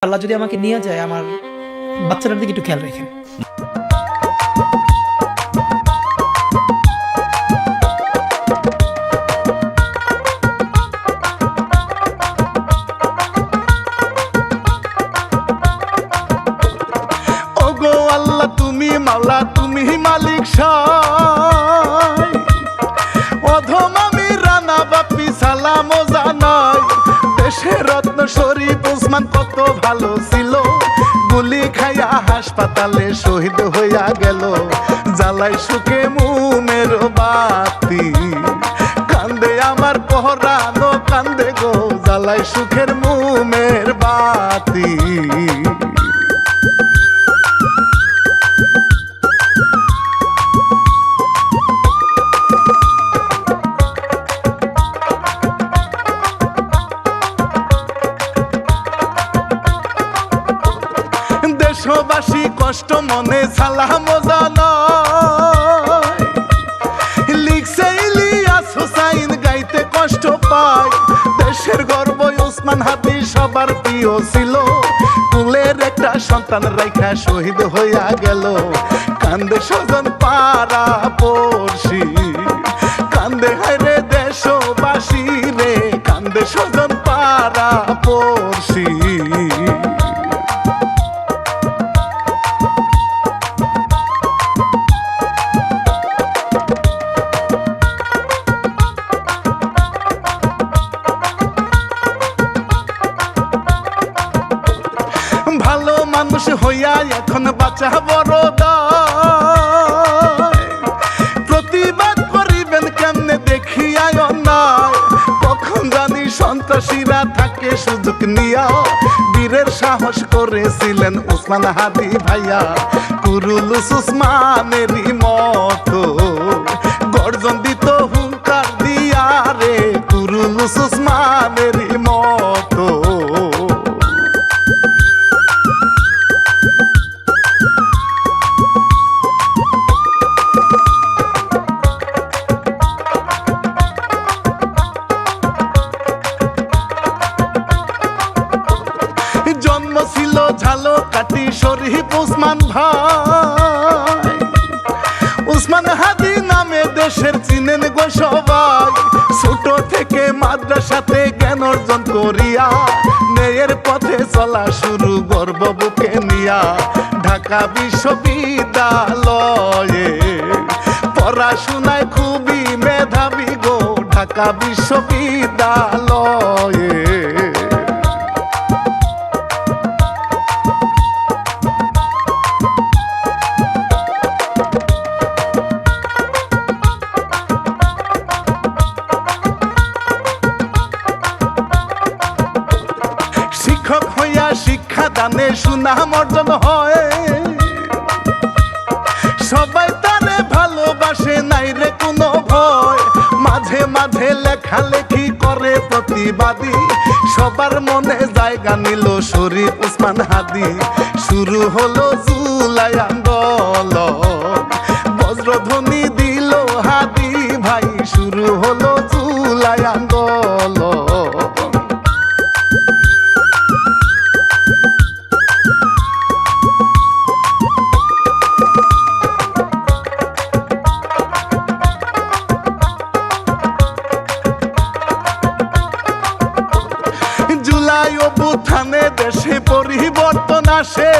আল্লাহ যদি আমাকে নিয়ে যায়, আমার বাচ্চাটার দিকে একটু খেয়াল রাখেন। ওগো আল্লাহ তুমি মাওলা, তুমি মালিক সাই। অধম আমি রানা বাপি সালাম জানাই। দেশের রত্ন শরীফ ওসমান কত ভালো ছিল, গুলি খাইয়া হাসপাতালে শহীদ হইয়া গেল। জ্বালাই সুখে মুমের বাতি, কান্দে আমার পহরানো কান্দে গো, জ্বালাই সুখের মুমের বাতি। দেশবাসী কষ্ট মনে সালাম জানাই। লিখছে ইলিয়াস হুসাইন গাইতে কষ্ট পায়। দেশের গর্ব ওসমান হাদি সবার প্রিয় ছিল, কুলের একটা সন্তান রাইখা শহীদ হইয়া গেল। কান্দে স্বজন পাড়া পড়শি, কান্দে হায়রে দেশবাসী রে, কান্দে স্বজন পাড়া পড়শি। ভালো মানুষ হইয়া এখন বাঁচা বড় দায়। প্রতিবাদ করিবেন কেমনে দেখিয়া অন্যায়, কখন জানি সন্ত্রাসীরা থাকে সুযোগ নিয়া। বীরের সাহস করেছিলেন ওসমান হাদি ভাইয়া, কুরুলুস ওসমানেরই মতো গর্জন দিত হুঙ্কার দিয়া রে, কুরুলুস ওসমানেরই মতো। জন্ম ছিল ঝালকাঠি শরীফ ওসমান ভাই। ওসমান হাদি নামে দেশের চিনেন গো সবাই। ছোট থেকে মাদ্রাসাতে জ্ঞান অর্জন করিয়া, ন্যায়ের পথে চলা শুরু গর্ব বুকে নিয়া। ঢাকা বিশ্ববিদ্যালয়ে পড়াশোনায় খুবই মেধাবী গো, ঢাকা বিশ্ববিদ্যালয়ে। শিক্ষক হইয়া শিক্ষা দানে সুনাম অর্জন হয়। সবাই তারে ভালোবাসে, নাই রে কোনো ভয়। মাঝে মাঝে লেখালেখি করে প্রতিবাদী, সবার মনে জায়গা নিল শরীফ ওসমান হাদি। শুরু হলো জুলাই আন্দোলন, বজ্রধ্বনি দিল হাদি ভাই। শুরু হলো জুলাই আন্দোলন। জুলাই অভ্যুত্থানে দেশে পরিবর্তন আসে,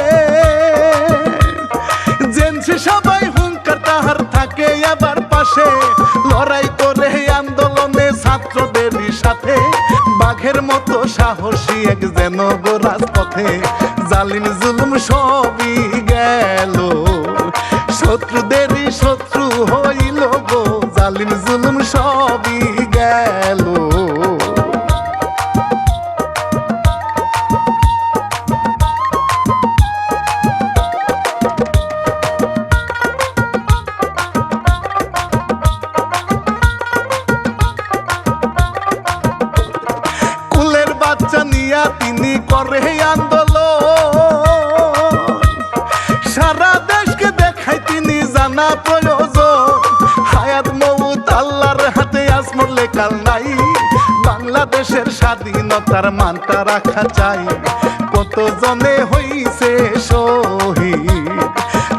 জেনছি সবাই হুঙ্কার তাহার থাকে আবার পাশে। লড়াই করে আন্দোলনে ছাত্রদেরই সাথে, বাঘের মতো সাহসী এক যেন গো রাজপথে। জালিম জুলুম সবই গেল, শত্রুদেরই শত্রু হইল গো, জালিম জুলুম সবই গেল। কুলের বাচ্চা নিয়া তিনি করে আন্দোলন, সারা দেশকে দেখাই তিনি জানা প্রয়োজন। হায়াত মউত আল্লাহর হাতে, আজ মরলে কাল নাই। বাংলাদেশ দেশের স্বাধীনতার মানটা রাখা চাই। কত জনে হইছে শহীদ,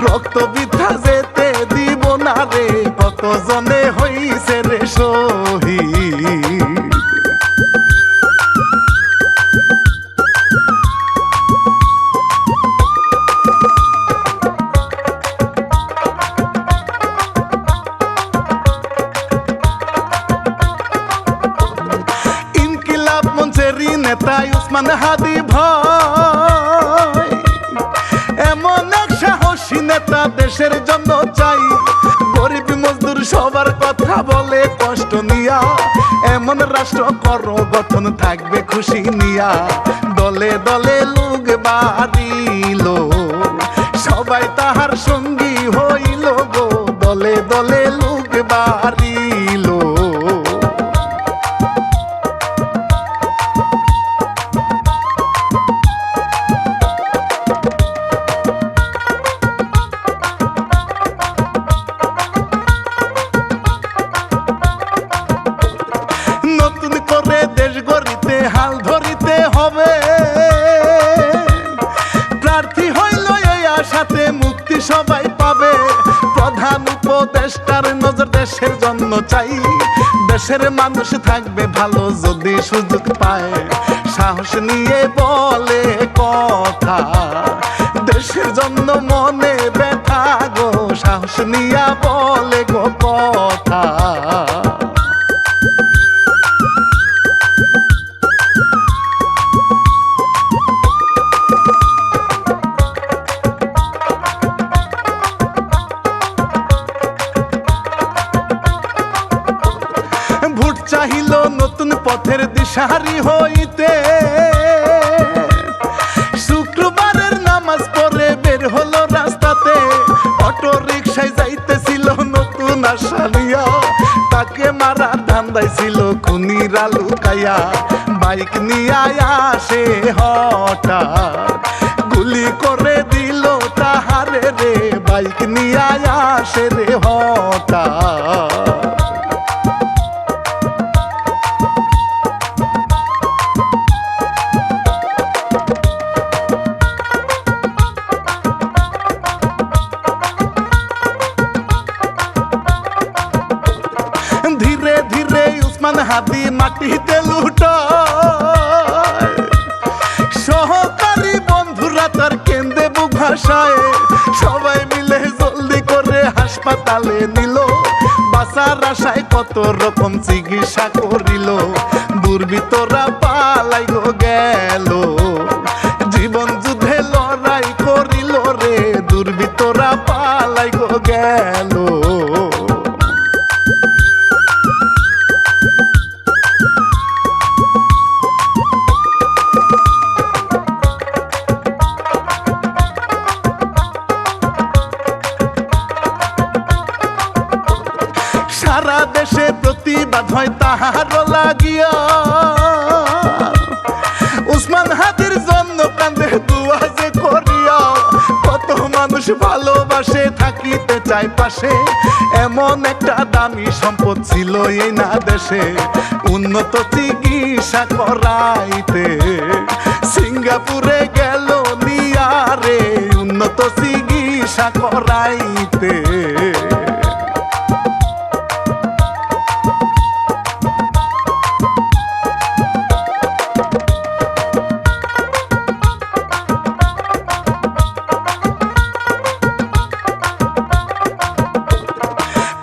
রক্ত বৃথা যেতে দিব না রে, কত জনে হইছে রে শহীদ। ইনকিলাব মঞ্চেরই নেতা উসমান হাদি ভাই, এমন এক সাহসী নেতা দেশের জন্য চাই। গরিব মজদুর সবার কথা বলে কষ্ট নিয়া, এমন রাষ্ট্র করো গঠন থাকবে খুশি নিয়া। দলে দলে লোক বাড়িল, সবাই তাহার সঙ্গী হইল গো, দলে দলে লোক বাড়িল। নতুন করে দেশ গড়িতে হাল ধরিতে হবে, প্রার্থী হইল এই আশাতে মুক্তি সবাই পাবে। প্রধান উপদেষ্টার নজর দেশের জন্য চাই, দেশের মানুষ থাকবে ভালো যদি সুযোগ পায়। সাহস নিয়ে বলে কথা, দেশের জন্য মনে ব্যথা গো, সাহস নিয়ে বলে গো কথা। ভোট চাহিল নতুন পথের দিশারি হইতে, শুক্রবারের নামাজ পড়ে বের হলো রাস্তাতে। অটো রিক্সায় যাইতেছিল নতুন আশা নিয়া, তাকে মারার ধান্দায় ছিল খুনিরা লুকাইয়া। বাইক নিয়ে আসে হঠাৎ, গুলি করে দিল তাহারে রে, বাইক নিয়ে আসে রে হঠাৎ। ধীরে ধীরে উসমান হাদি মাটিতে লুটায়, সহকারী বন্ধুরা তার কেন্দ্রে বুক ভাষায়। সবাই মিলে জলদি করে হাসপাতালে নিল, বাঁচার আশায় কত রকম চিকিৎসা করিল। দুর্বৃত্তরা পালাই গেল, জীবন যুদ্ধে লড়াই করিল রে, দুর্বৃত্তরা পালাই গেল। সারা দেশে প্রতিবাদ হয় তাহার লাগিয়া, উসমান হাদির জন্য কান্দে দুয়া যে করিয়া। কত মানুষ ভালোবাসে থাকিতে চায় পাশে, এমন একটা দামি সম্পদ ছিল এই না দেশে। উন্নত চিকিৎসা করাইতে সিঙ্গাপুরে গেল নিয়া রে, উন্নত চিকিৎসা করাইতে।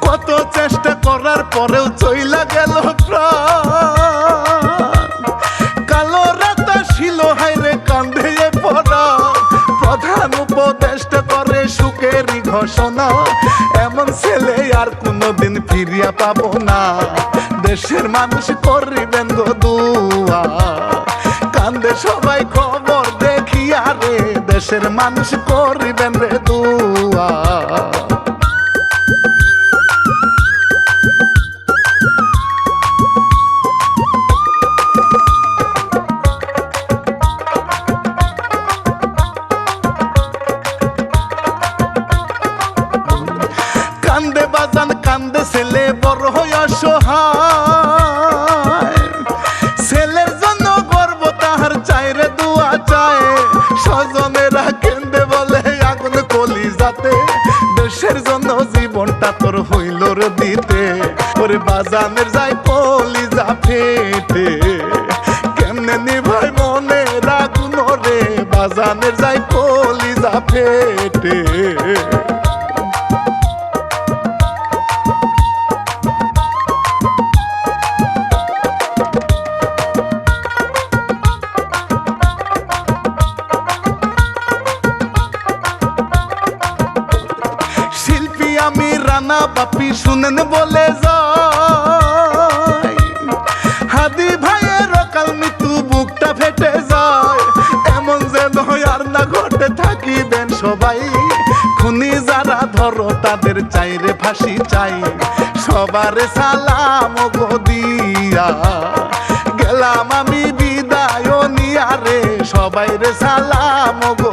কত চেষ্টা করার পরেও চইলা গেল প্রাণ, কালো রাত ছিল হাইরে কান্ধে পড়া। প্রধান উপদেষ্টা করে সুখেরই ঘোষণা, এমন ছেলে আর কোনোদিন ফিরিয়া পাবো না। দেশের মানুষ করিবেন গো দুয়া, কান্দে সবাই খবর দেখিয়া রে, দেশের মানুষ করিবেন রে দুয়া। কান্দে বাজান কান্দে ছেলে বড় হইয়া সহায়, ছেলে মানুষের জন্য জীবনটা তোর হইল রে দিতে, ওরে বাজানের যায় কলিজা ফেটে, কেমনে নিভাই মনে রাখুন রে, বাজানের যায় কলিজা ফেটে। শিল্পী আমি রানা বাপি শুনেন বলে যায়, হাদি ভাইয়ের অকাল মৃত্যু বুকটা ফেটে যায়, এমন যেন আর না ঘটে থাকিবেন সবাই, খুনি যারা ধরো তাদের চাইরে ফাঁসি চাই, সবারে সালাম গো দিয়া গেলাম আমি বিদায় নিয়া রে, সবাই রে সালাম গো